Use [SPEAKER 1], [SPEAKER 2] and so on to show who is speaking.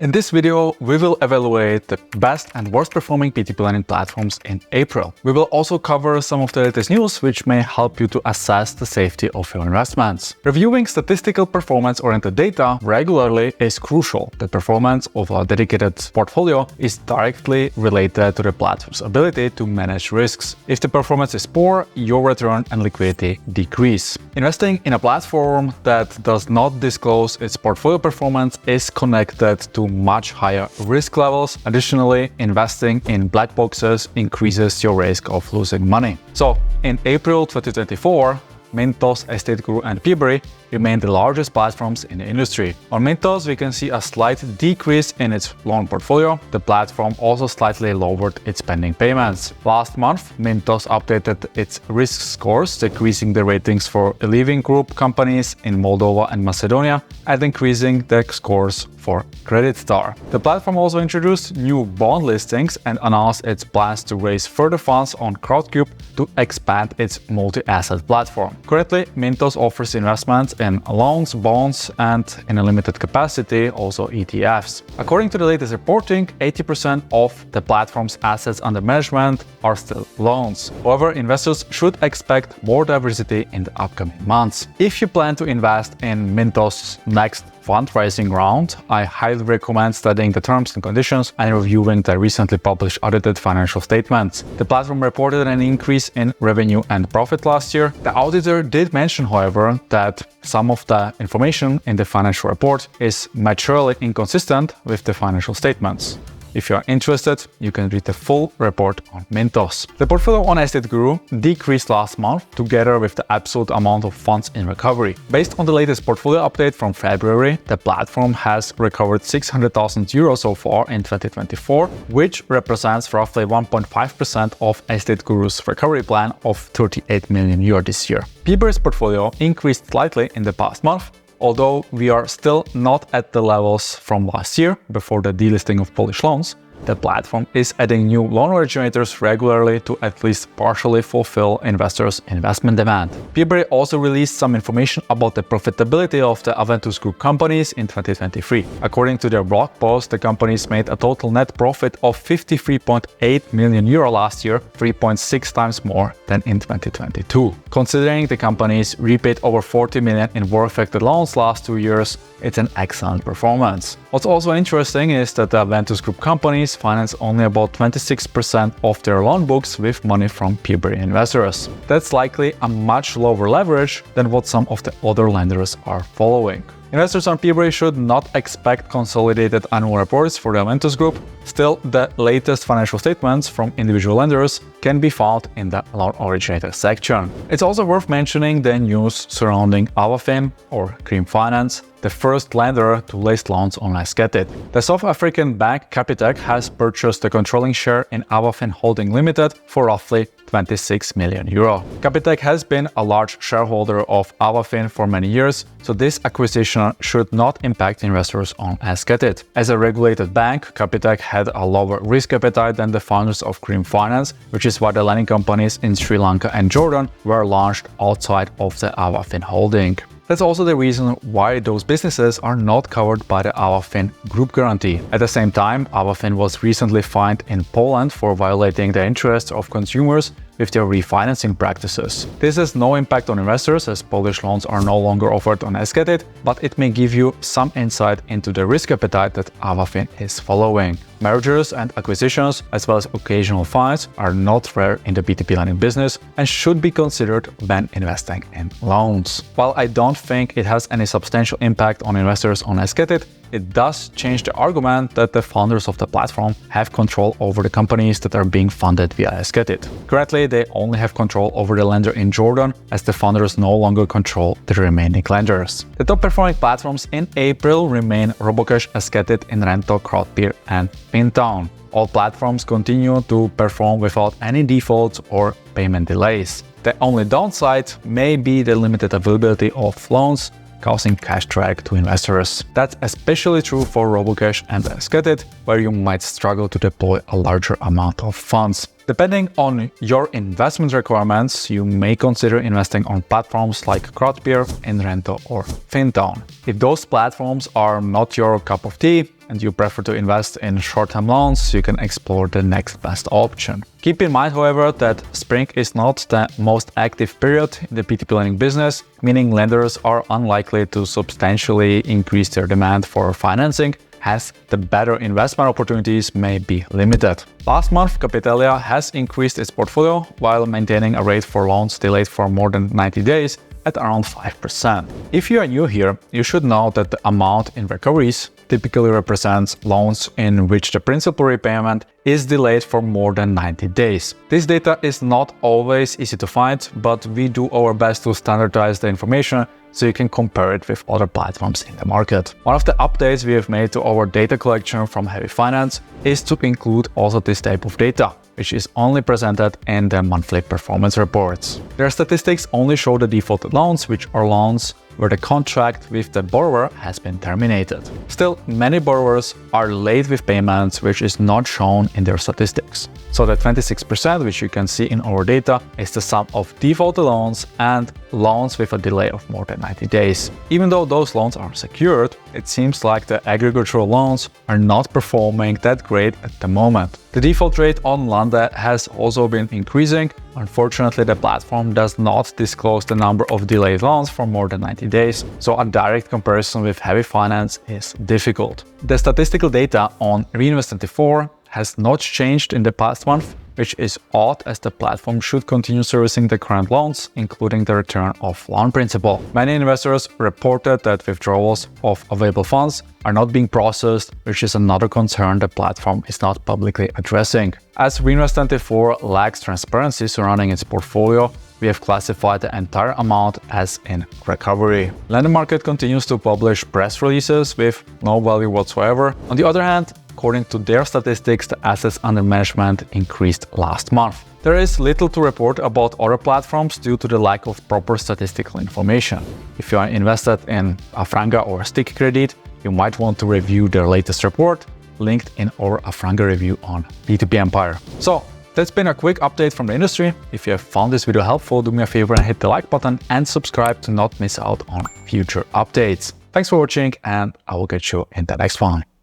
[SPEAKER 1] In this video, we will evaluate the best and worst performing P2P lending platforms in April. We will also cover some of the latest news which may help you to assess the safety of your investments. Reviewing statistical performance-oriented data regularly is crucial. The performance of a dedicated portfolio is directly related to the platform's ability to manage risks. If the performance is poor, your return and liquidity decrease. Investing in a platform that does not disclose its portfolio performance is connected to much higher risk levels. Additionally, investing in black boxes increases your risk of losing money. So, in April 2024, Mentos, EstateGuru and Peber remain the largest platforms in the industry. On Mentos, we can see a slight decrease in its loan portfolio. The platform also slightly lowered its pending payments. Last month, Mentos updated its risk scores, decreasing the ratings for 11 group companies in Moldova and Macedonia and increasing the scores for Credit Star. The platform also introduced new bond listings and announced its plans to raise further funds on Crowdcube to expand its multi-asset platform. Currently, Mentos offers investments in loans, bonds, and in a limited capacity, also ETFs. According to the latest reporting, 80% of the platform's assets under management are still loans. However, investors should expect more diversity in the upcoming months. If you plan to invest in Mentos' next fundraising round, I highly recommend studying the terms and conditions and reviewing the recently published audited financial statements. The platform reported an increase in revenue and profit last year. The auditor did mention, however, that some of the information in the financial report is materially inconsistent with the financial statements. If you are interested, you can read the full report on Mentos. The portfolio on EstateGuru decreased last month together with the absolute amount of funds in recovery. Based on the latest portfolio update from February, the platform has recovered 600,000 euros so far in 2024, which represents roughly 1.5% of EstateGuru's recovery plan of 38 million euro this year. Peber's portfolio increased slightly in the past month, although we are still not at the levels from last year, before the delisting of Polish loans. The platform is adding new loan originators regularly to at least partially fulfill investors' investment demand. Peber also released some information about the profitability of the Aventus group companies in 2023. According to their blog post, the companies made a total net profit of 53.8 million euro last year, 3.6 times more than in 2022. Considering the companies repaid over 40 million in war-affected loans last 2 years, it's an excellent performance. What's also interesting is that the Aventus group companies finance only about 26% of their loan books with money from Peber investors. That's likely a much lower leverage than what some of the other lenders are following. Investors on Peber should not expect consolidated annual reports for the Aventus Group. Still, the latest financial statements from individual lenders can be found in the loan originator section. It's also worth mentioning the news surrounding Avafin, or Cream Finance, the first lender to list loans on Estate. The South African bank Capitec has purchased a controlling share in Avafin Holding Limited for roughly 26 million euro. Capitec has been a large shareholder of Avafin for many years, so this acquisition should not impact investors on Estate. As a regulated bank, Capitec had a lower risk appetite than the founders of Cream Finance, which is why the lending companies in Sri Lanka and Jordan were launched outside of the Avafin holding. That's also the reason why those businesses are not covered by the Avafin group guarantee. At the same time, Avafin was recently fined in Poland for violating the interests of consumers with their refinancing practices. This has no impact on investors, as Polish loans are no longer offered on Estate, but it may give you some insight into the risk appetite that Avafin is following. Mergers and acquisitions, as well as occasional fines, are not rare in the P2P lending business and should be considered when investing in loans. While I don't think it has any substantial impact on investors on Estate, it does change the argument that the founders of the platform have control over the companies that are being funded via Estate. Currently, they only have control over the lender in Jordan, as the founders no longer control the remaining lenders. The top performing platforms in April remain Robocash, Estate, Inrento, Crowdpeer, and Pintown. All platforms continue to perform without any defaults or payment delays. The only downside may be the limited availability of loans, causing cash drag to investors. That's especially true for Robocash and Estate, where you might struggle to deploy a larger amount of funds. Depending on your investment requirements, you may consider investing on platforms like Crowdpeer, Inrento, or Fintown. If those platforms are not your cup of tea and you prefer to invest in short-term loans, you can explore the next best option. Keep in mind, however, that spring is not the most active period in the P2P lending business, meaning lenders are unlikely to substantially increase their demand for financing, as the better investment opportunities may be limited. Last month, Capitalia has increased its portfolio while maintaining a rate for loans delayed for more than 90 days at around 5%. If you are new here, you should know that the amount in recoveries typically represents loans in which the principal repayment is delayed for more than 90 days. This data is not always easy to find, but we do our best to standardize the information so you can compare it with other platforms in the market. One of the updates we have made to our data collection from Heavy Finance is to include also this type of data, which is only presented in the monthly performance reports. Their statistics only show the defaulted loans, which are loans where the contract with the borrower has been terminated. Still, many borrowers are late with payments, which is not shown in their statistics. So the 26%, which you can see in our data, is the sum of defaulted loans and loans with a delay of more than 90 days. Even though those loans are secured, it seems like the agricultural loans are not performing that great at the moment. The default rate on Landa has also been increasing. Unfortunately, the platform does not disclose the number of delayed loans for more than 90 days, so a direct comparison with Heavy Finance is difficult. The statistical data on Reinvest24 has not changed in the past month, which is odd as the platform should continue servicing the current loans, including the return of loan principal. Many investors reported that withdrawals of available funds are not being processed, which is another concern the platform is not publicly addressing. As Reinvest24 lacks transparency surrounding its portfolio, we have classified the entire amount as in recovery. Lending Market continues to publish press releases with no value whatsoever. On the other hand, according to their statistics, the assets under management increased last month. There is little to report about other platforms due to the lack of proper statistical information. If you are invested in Afranga or Stick Credit, you might want to review their latest report, linked in our Afranga review on P2P Empire. So, that's been a quick update from the industry. If you have found this video helpful, do me a favor and hit the like button and subscribe to not miss out on future updates. Thanks for watching, and I will catch you in the next one.